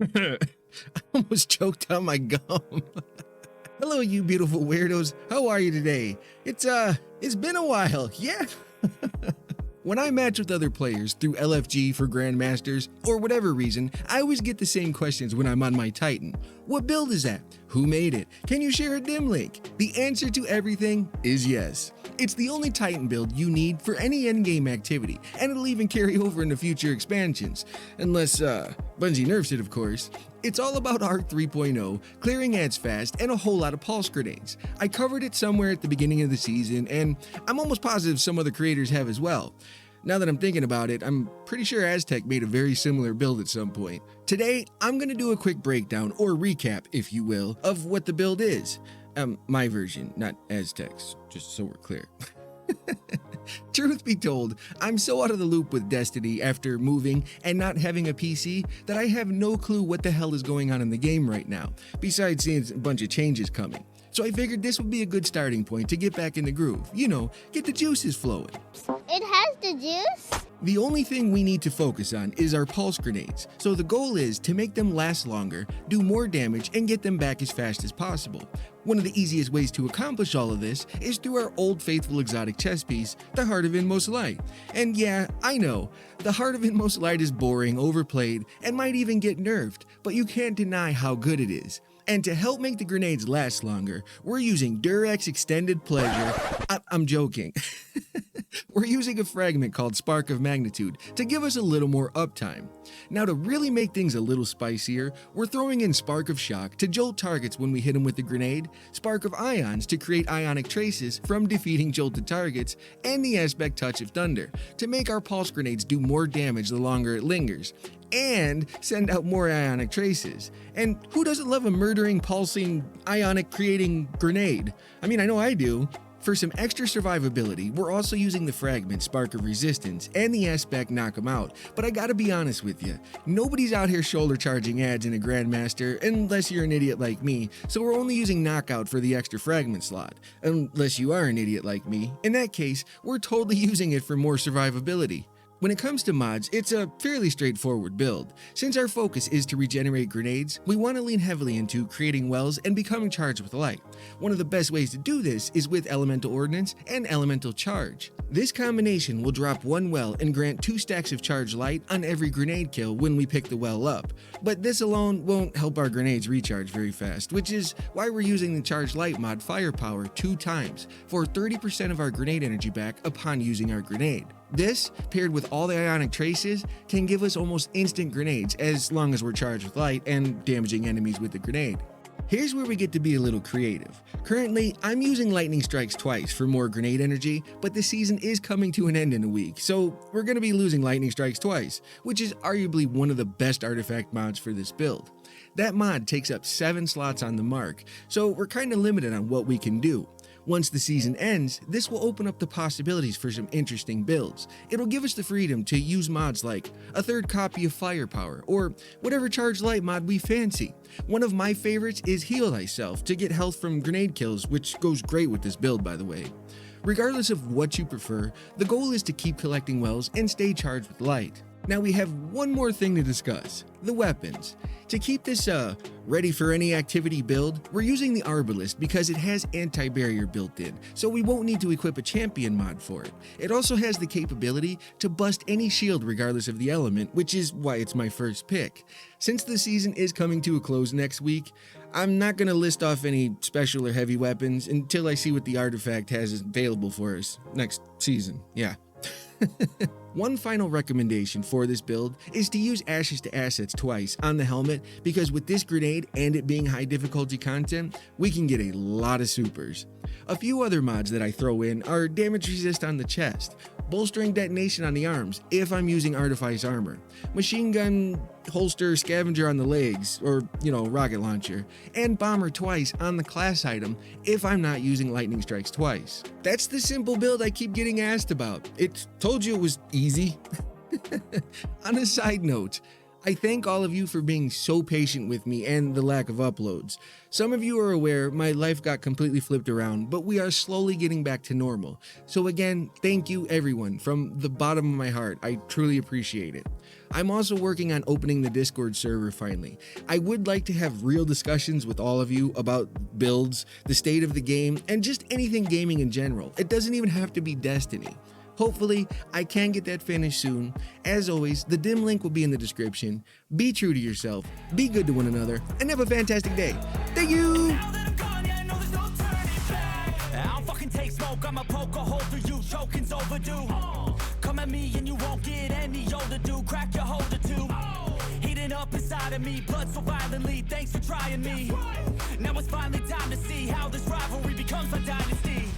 I almost choked on my gum. Hello, you beautiful weirdos. How are you today? It's been a while, yeah. When I match with other players through LFG for Grandmasters, or whatever reason, I always get the same questions when I'm on my Titan. What build is that? Who made it? Can you share a dim link? The answer to everything is yes. It's the only Titan build you need for any endgame activity, and it'll even carry over into future expansions. Unless, Bungie nerfs it, of course. It's all about Arc 3.0, clearing ads fast, and a whole lot of pulse grenades. I covered it somewhere at the beginning of the season, and I'm almost positive some other creators have as well. Now that I'm thinking about it, I'm pretty sure Aztec made a very similar build at some point. Today, I'm going to do a quick breakdown, or recap, if you will, of what the build is. My version, not Aztec's, just so we're clear. Truth be told, I'm so out of the loop with Destiny after moving and not having a PC that I have no clue what the hell is going on in the game right now, besides seeing a bunch of changes coming. So I figured this would be a good starting point to get back in the groove, you know, get the juices flowing. It has the juice? The only thing we need to focus on is our pulse grenades, so the goal is to make them last longer, do more damage, and get them back as fast as possible. One of the easiest ways to accomplish all of this is through our old faithful exotic chess piece, the Heart of Inmost Light. And yeah, I know, the Heart of Inmost Light is boring, overplayed, and might even get nerfed, but you can't deny how good it is. And to help make the grenades last longer, we're using Durex Extended Pleasure. I'm joking. We're using a fragment called Spark of Magnitude to give us a little more uptime. Now, to really make things a little spicier, we're throwing in Spark of Shock to jolt targets when we hit them with the grenade, Spark of Ions to create ionic traces from defeating jolted targets, and the Aspect Touch of Thunder to make our pulse grenades do more damage the longer it lingers, and send out more ionic traces. And who doesn't love a murdering, pulsing, ionic creating grenade? I mean, I know I do. For some extra survivability, we're also using the fragment Spark of Resistance and the Aspect Knock 'em Out, but I gotta be honest with you, nobody's out here shoulder charging ads in a Grandmaster unless you're an idiot like me, so we're only using Knockout for the extra fragment slot. Unless you are an idiot like me, in that case, we're totally using it for more survivability. When it comes to mods, it's a fairly straightforward build. Since our focus is to regenerate grenades, we want to lean heavily into creating wells and becoming charged with light. One of the best ways to do this is with Elemental Ordnance and Elemental Charge. This combination will drop one well and grant 2 stacks of charged light on every grenade kill when we pick the well up. But this alone won't help our grenades recharge very fast, which is why we're using the Charged Light mod Firepower 2 times for 30% of our grenade energy back upon using our grenade. This, paired with all the ionic traces, can give us almost instant grenades as long as we're charged with light and damaging enemies with the grenade. Here's where we get to be a little creative. Currently, I'm using Lightning Strikes twice for more grenade energy, but the season is coming to an end in a week, so we're going to be losing Lightning Strikes twice, which is arguably one of the best artifact mods for this build. That mod takes up 7 slots on the mark, so we're kinda limited on what we can do. Once the season ends, this will open up the possibilities for some interesting builds. It'll give us the freedom to use mods like a 3rd copy of Firepower, or whatever Charged Light mod we fancy. One of my favorites is Heal Thyself to get health from grenade kills, which goes great with this build, by the way. Regardless of what you prefer, the goal is to keep collecting wells and stay charged with light. Now we have one more thing to discuss, the weapons. To keep this ready for any activity build, we're using the Arbalist because it has anti-barrier built in, so we won't need to equip a champion mod for it. It also has the capability to bust any shield regardless of the element, which is why it's my first pick. Since the season is coming to a close next week, I'm not going to list off any special or heavy weapons until I see what the artifact has available for us next season, yeah. One final recommendation for this build is to use Ashes to Assets twice on the helmet, because with this grenade and it being high difficulty content, we can get a lot of supers. A few other mods that I throw in are damage resist on the chest, bolstering detonation on the arms if I'm using Artifice armor, machine gun holster scavenger on the legs, or rocket launcher, and bomber twice on the class item if I'm not using Lightning Strikes twice. That's the simple build I keep getting asked about. It told you it was easy. On a side note, I thank all of you for being so patient with me and the lack of uploads. Some of you are aware my life got completely flipped around, but we are slowly getting back to normal. So again, thank you everyone from the bottom of my heart. I truly appreciate it. I'm also working on opening the Discord server finally. I would like to have real discussions with all of you about builds, the state of the game, and just anything gaming in general. It doesn't even have to be Destiny. Hopefully, I can get that finished soon. As always, the dim link will be in the description. Be true to yourself, be good to one another, and have a fantastic day. Thank you! Take smoke, I'ma poke a hole through you, choking's overdue. Come at me and you won't get any older, dude. Crack your holder too. Heating up inside of me, blood so violently. Thanks for trying me. Now it's finally time to see how this rivalry becomes a dynasty.